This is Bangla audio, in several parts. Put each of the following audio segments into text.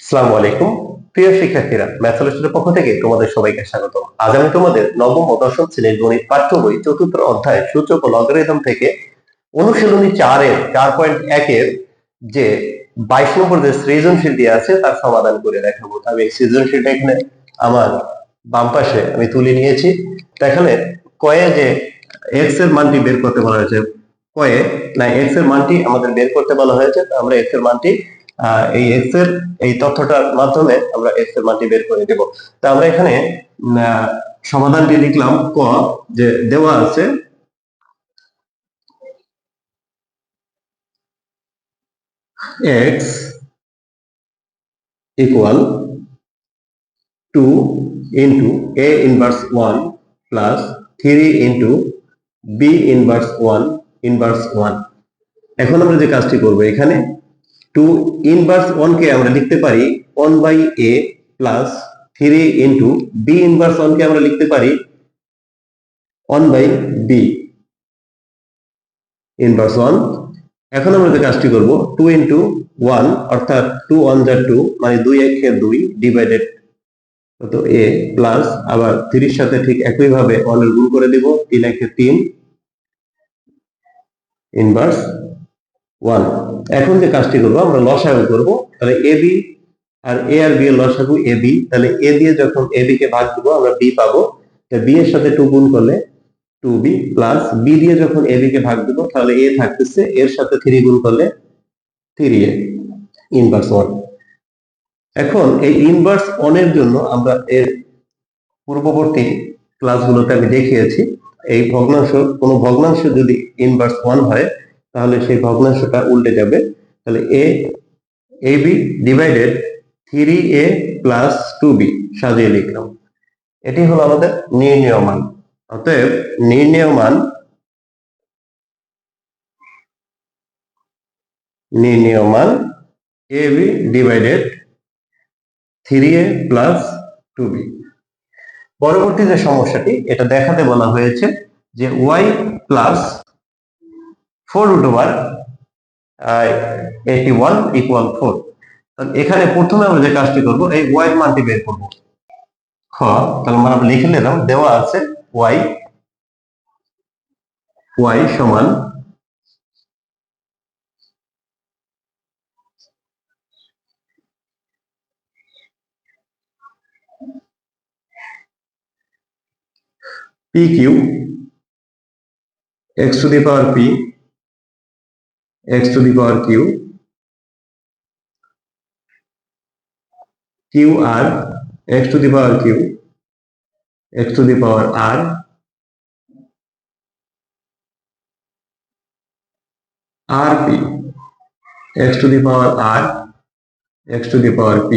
আসসালামু আলাইকুম। প্রিয় শিক্ষার্থীরা, ম্যাথলজির পক্ষ থেকে তোমাদের সবাইকে স্বাগত। আজ আমি তোমাদের নবম ও দশম শ্রেণীর গণিত পাঠ্য বই চতুর্থ অধ্যায় সূচক ও লগারিদম থেকে অনুশীলনী 4.1 এর যে 22 নম্বর যে সৃজনশীল দিয়ে আছে তার সমাধান করে দেখাবো। আমি এই সৃজনশীলটা এখানে আমার বাম পাশে আমি তুলে নিয়েছি। তো এখানে কয়ে যে এক্স এর মানটি বের করতে বলা হয়েছে, কয়ে না এক্স এর মানটি আমাদের বের করতে বলা হয়েছে। তো আমরা এক্স এর মানটি এই এক্স এর এই তথ্যটার মাধ্যমে আমরা এক্স এর মানটি বের করে দেব। তো আমরা এখানে সমাধানটি লিখলাম। ক যে দেওয়া আছে x equal 2 into a inverse 1 plus 3 into b inverse 1 inverse 1। এখন আমরা যে কাজটি করব, এখানে 2 inverse 1 কে আমরা লিখতে পারি 1 by a plus 3 into b inverse 1 কে আমরা লিখতে পারি 1 by b inverse 1। এখন আমরা যে কাজটি করব, 2 into 1 অর্থাৎ 2 1 যা 2 মানে 2 1 2 ডিভাইডেড কত a প্লাস আবার 3 এর সাথে ঠিক একই ভাবে 1 এর গুণ করে দেব, 3 1 3 ইনভার্স 1। এখন যে কাজটি করব, আমরা লসাগু করব। তাহলে ab R a R b এর লসাগু ab, তাহলে a দিয়ে যখন ab কে ভাগ দেব আমরা b পাবো। তাহলে b এর সাথে 2 গুণ করলে 2b প্লাস b দিয়ে যখন ab কে ভাগ দেব তাহলে a থাকতেছে, এর সাথে 3 গুণ করলে 3a ইনভার্স 1। এখন এই ইনভার্স 1 এর জন্য আমরা এর পূর্ববর্তী ক্লাসগুলোতে আমি দেখিয়েছি, এই ভগ্নাংশ কোন ভগ্নাংশ যদি ইনভার্স 1 হয় তাহলে সেই ভগ্নাংশটা উল্টে যাবে। তাহলে ab divided 3a plus 2b সাজিয়ে লিখলাম। এটি হলো আমাদের নির্ণেয় মান। অতএব নির্ণেয় মান ab divided 3a plus 2b। পরবর্তী যে সমস্যাটি, এটা দেখাতে বলা হয়েছে যে y plus 4 root over 81 equal 4। এখানে প্রথমে আমরা যে কাজটি করব, এই y এর মানটি বের করব। খ তাহলে আমরা লিখে নিলাম, দেওয়া আছে y সমান pq x to the power p x to the power q qr x to the power q x to the power r rp x to the power r x to the power p।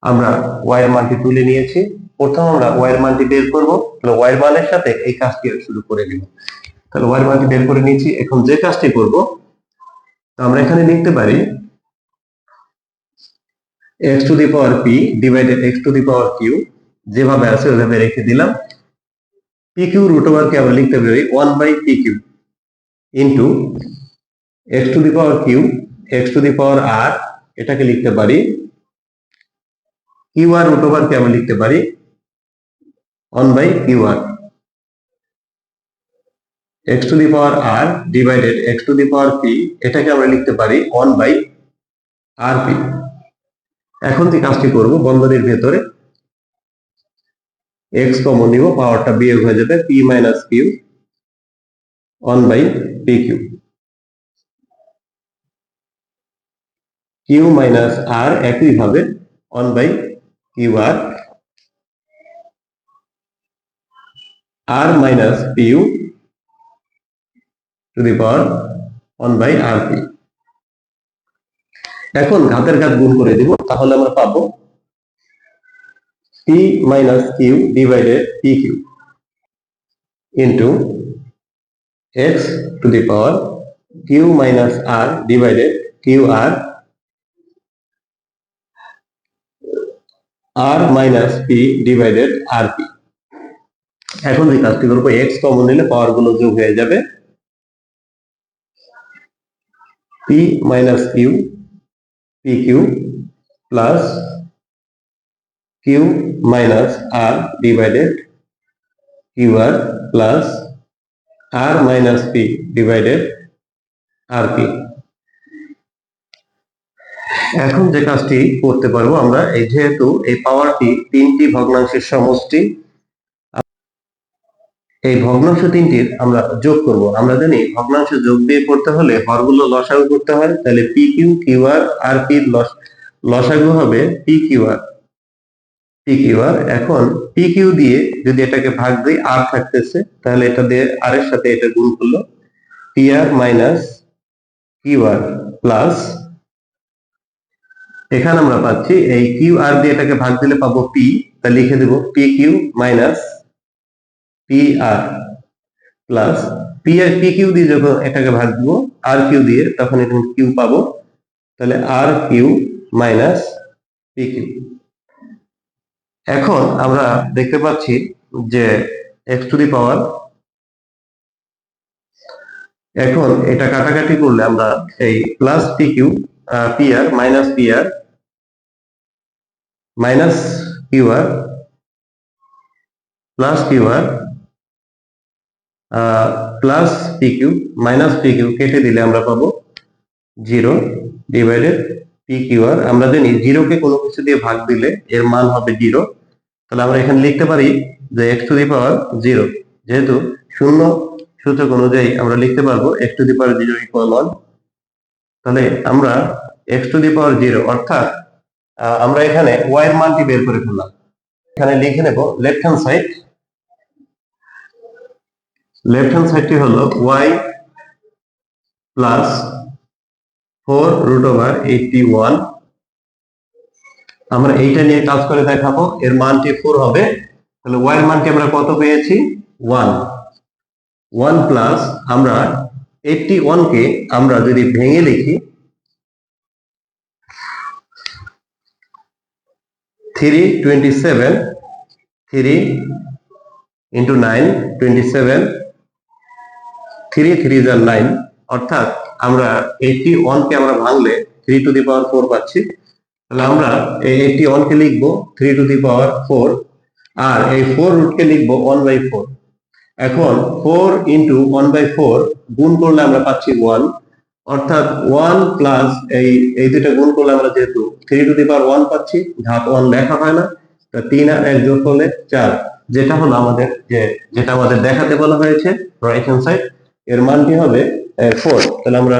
আমরা y এর মানটি তুলে নিয়েছি। প্রথম আমরা y এর মানটি বের করব। তাহলে y এর মানের সাথে এই কাজটি শুরু করে দিব। তাহলে y এর মানটি বের করে নিয়েছি। এখন যে কাজটি করব, আমরা এখানে লিখতে পারি x to the power p divided x to the power q, যেভাবে আছে ওইভাবে রেখে দিলাম। pq রুট ওভার কে আমরা লিখতে পারি 1 by pq into x to the power q x to the power r, এটাকে লিখতে পারি qr রুট ওভার কে আমরা লিখতে পারি 1 by qr। x to the power r divided x to the power p, এটাকে আমরা লিখতে পারি 1 by rp। এখন যে কাজটি করব, বন্ধনীর ভেতরে x কমন নিব, পাওয়ারটা বিয়োগ হয়ে যাবে p minus q 1 by pq। q minus r একই ভাবে 1 by qr, r minus pu to the power 1 by rp। এখন ঘাতের ঘাত গুণ করে দিব, তাহলে আমরা পাবো p minus q divided pq into x to the power q minus r divided qr r minus p divided rp। এখন যে কাজটি করবো, x কমন নিলে পাওয়ার গুলো যোগ হয়ে যাবে, p minus q P Q plus Q minus R divided Q R plus R minus P divided R P. এখন যে কাজটি করতে পারবো আমরা, যেহেতু এই পাওয়ারটি তিনটি ভগ্নাংশের সমষ্টি, এই ভগ্নাংশ তিনটির আমরা যোগ করব। আমরা জানি ভগ্নাংশ যোগ দিয়ে করতে হলে হরগুলো লসাগু করতে হয়, তাহলে পি কিউ কিউ আর আর পির লসাগু হবে P Q R P Q R. এখন পি কিউ দিয়ে যদি এটাকে ভাগ দিই, আর থাকতেছে, তাহলে এটা দিয়ে আর এর সাথে এটা গুণ করলো P R minus Q R plus, এখানে আমরা পাচ্ছি এই কিউ আর দিয়ে এটাকে ভাগ দিলে পাবো পি, তা লিখে দেব পি কিউ মাইনাস পি আর plus P R P Q দিয়ে যখন এটাকে ভাগ দিব আর কিউ দিয়ে, তখন এখানে কিউ পাবো, তাহলে আর কিউ মাইনাস পি কিউ। এখন আমরা দেখতে পাচ্ছি যে এক্স টু দি পাওয়ার, এখন এটা কাটাকাটি করলে আমরা এই plus P Q P R minus P R minus Q R plus Q R plus P Q minus P Q কেটে দিলে আমরা পাবো 0 ডিভাইডেড পি কিউ আর। আমরা জানি জিরোকে কোনো কিছু দিয়ে ভাগ দিলে এর মান হবে 0, তাহলে আমরা এখানে লিখতে পারি যে এক্স টু দি পাওয়ার 0, যেহেতু শূন্য সূচক অনুযায়ী আমরা লিখতে পারবো x to the power 0 equal 1। তাহলে আমরা এক্স টু দি পাওয়ার 0 অর্থাৎ আমরা এখানে ওয়াই এর মানটি বের করে ফেললাম। এখানে লিখে নেব লেফট হ্যান্ড সাইডটি হলো y প্লাস 4√81। আমরা এইটা নিয়ে কাজ করে দেখাবো, এর মানটি 4 হবে। তাহলে y এর মানটি আমরা কত পেয়েছি? 1 প্লাস আমরা 81 কে আমরা যদি ভেঙে লিখি 327, 3 into 9 27, 3 3 is 9, অর্থাৎ আমরা 81 কে আমরা ভাঙলে 3 to the power 4 পাচ্ছি। তাহলে আমরা এই 81 কে লিখবো 3 to the power 4, আর এই 4 রুট কে লিখবো 1/4। এখন 4 into 1/4 গুণ করলে আমরা পাচ্ছি 1, অর্থাৎ 1 প্লাস এই দুটো গুণ করলে আমরা যেহেতু 3 to the power 1 পাচ্ছি, ধাপ 1 লেখা হয় না, তা 3 আর 1 যোগ করলে 4, যেটা হলো আমাদের যেটা আমাদের দেখাতে বলা হয়েছে রাইট হ্যান্ড সাইড, এর মানটি হবে 4। তাহলে আমরা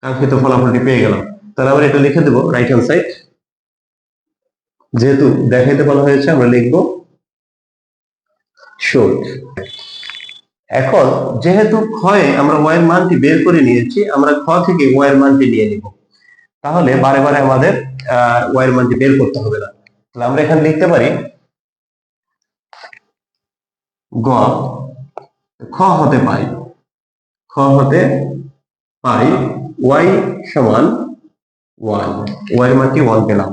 কাঙ্ক্ষিত ফলাফলটি পেয়ে গেলাম। তাহলে আমরা এটা লিখে দেব রাইট হ্যান্ড সাইড, যেহেতু দেখাইতে বলা হয়েছে আমরা লিখবো শোড। এখন যেহেতু ক্ষয়ে আমরা ওয়াই এর মানটি বের করে নিয়েছি, আমরা খ থেকে ওয়াই এর মানটি নিয়ে নিব, তাহলে বারে বারে আমাদের ওয়াই এর মানটি বের করতে হবে না। তাহলে আমরা এখানে লিখতে পারি গ খ হতে পাই ওয়াই সমান 1, ওয়াই এর মানটি 1 পেলাম।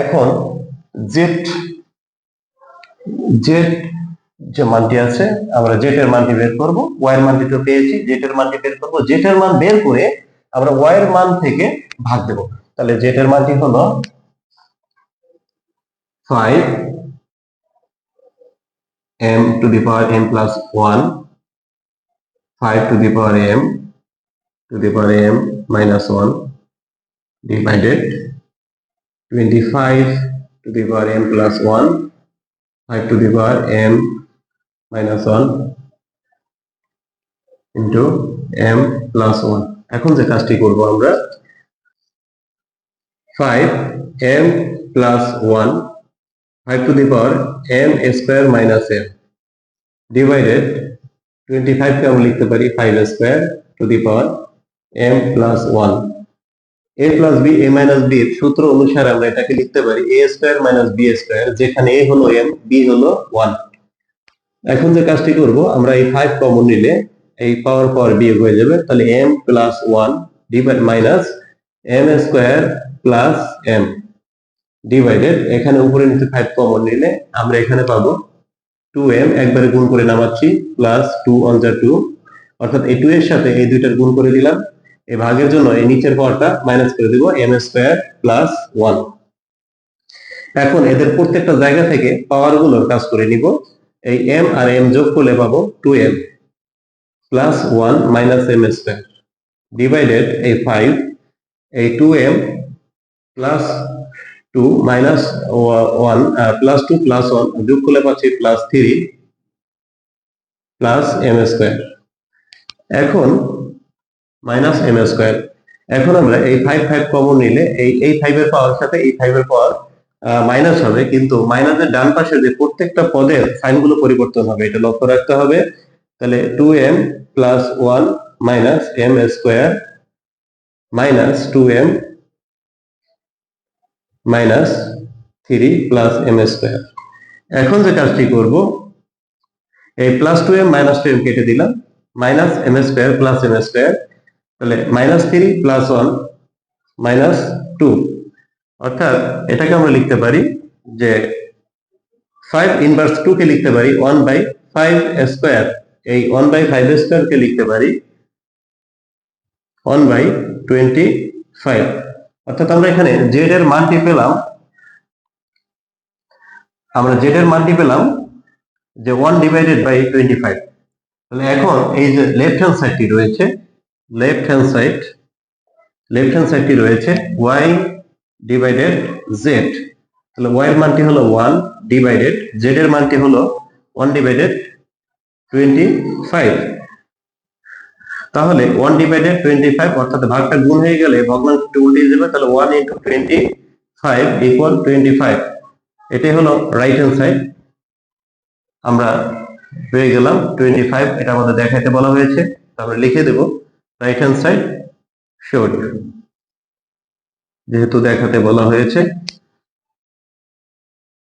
এখন জেড যে মানটি আছে, আমরা জেড এর মানটি বের করব, ওয়াই এর মানটি তো পেয়েছি, জেড এর মানটি বের করব, জেড এর মান বের করে আমরা ওয়াই এর মান থেকে ভাগ দেব। তাহলে জেড এর মানটি হলো 5m to the power m plus 1, 5 to the power m to the power m minus 1 divided 25 to the power m plus 1, 5 to the power m minus 1 into m plus 1। এখন যে কাজটি করব আমরা 5m plus 1, 5 to the power m square minus m divided 25 কে আমরা লিখতে পারি 5 square to the power m plus 1। a plus b a minus b এর সূত্র অনুসারে আমরা এটাকে লিখতে পারি a square minus b square, যেখানে a হলো m, b হলো 1। এখন যে কাজটি করব আমরা এই 5 কমন নিলে এই পাওয়ার বিয়োগ হয়ে যাবে, তাহলে m plus 1 divide minus m square plus m divided, এখানে উপরে নিচে 5 কমন নিলে আমরা এখানে পাবো 2m, একবারে গুণ করে নামাচ্ছি, প্লাস 2 on the 2, অর্থাৎ এই 2 এর সাথে এই দুইটার গুণ করে দিলাম, এই ভাগের জন্য এই নিচের পাওয়ারটা মাইনাস করে দিব m স্কয়ার প্লাস 1। এখন এদের প্রত্যেকটা জায়গা থেকে পাওয়ার গুলোর কাজ করে নিব। এই m আর m যোগ করলে পাবো 2m plus 1 minus m square divided এই 5 এই 2m plus 2 minus 1 plus 2 plus 1 যোগ করলে পাচ্ছি প্লাস 3 প্লাস m স্কয়ার। এখন মাইনাস m স্কয়ার। এখন আমরা এই 5 5 কমন নিলে এই 5 এর পাওয়ার সাথে এই 5 এর পাওয়ার মাইনাস হবে, কিন্তু মাইনাসের ডান পাশে যে প্রত্যেকটা পদের সাইনগুলো পরিবর্তন হবে, এটা লক্ষ্য রাখতে হবে। তাহলে 2m plus 1 minus m square minus 2m minus 3 plus m square. এখন যে কাজটি করব, এই প্লাস 2m মাইনাস 2m কেটে দিলাম, minus m square plus m square, তাহলে মাইনাস 3 প্লাস 1 মাইনাস 2, অর্থাৎ এটাকে আমরা লিখতে পারি যে 5 ইনভার্স 2 কে লিখতে পারি 1/5 স্কয়ার। এই 1/5 স্কয়ার কে লিখতে পারি 1/25। অর্থাৎ আমরা এখানে z এর মানটি পেলাম, যে 1 ডিভাইডেড বাই 25। তাহলে এখন এই যে লেফট হ্যান্ড সাইডটি রয়েছে, লেফট হ্যান্ড সাইডটি রয়েছে y ডিভাইডেড z। তাহলে y এর মানটি হলো 1 ডিভাইডেড z এর মানটি হলো 1 ডিভাইডেড 25। তাহলে 1 ডিভাইডেড 25, অর্থাৎ ভাগটা গুণ হয়ে গেলে ভগ্নাংশটি উল্টে যাবে, তাহলে 1 ইনটু 25 ইকুয়াল 25। এটাই হলো রাইট হ্যান্ড সাইড। আমরা পেয়ে গেলাম 25, এটা আমাদের দেখাইতে বলা হয়েছে, তাহলে লিখে দেব রাইট হ্যান্ড সাইড শোড, যেহেতু দেখাতে বলা হয়েছে।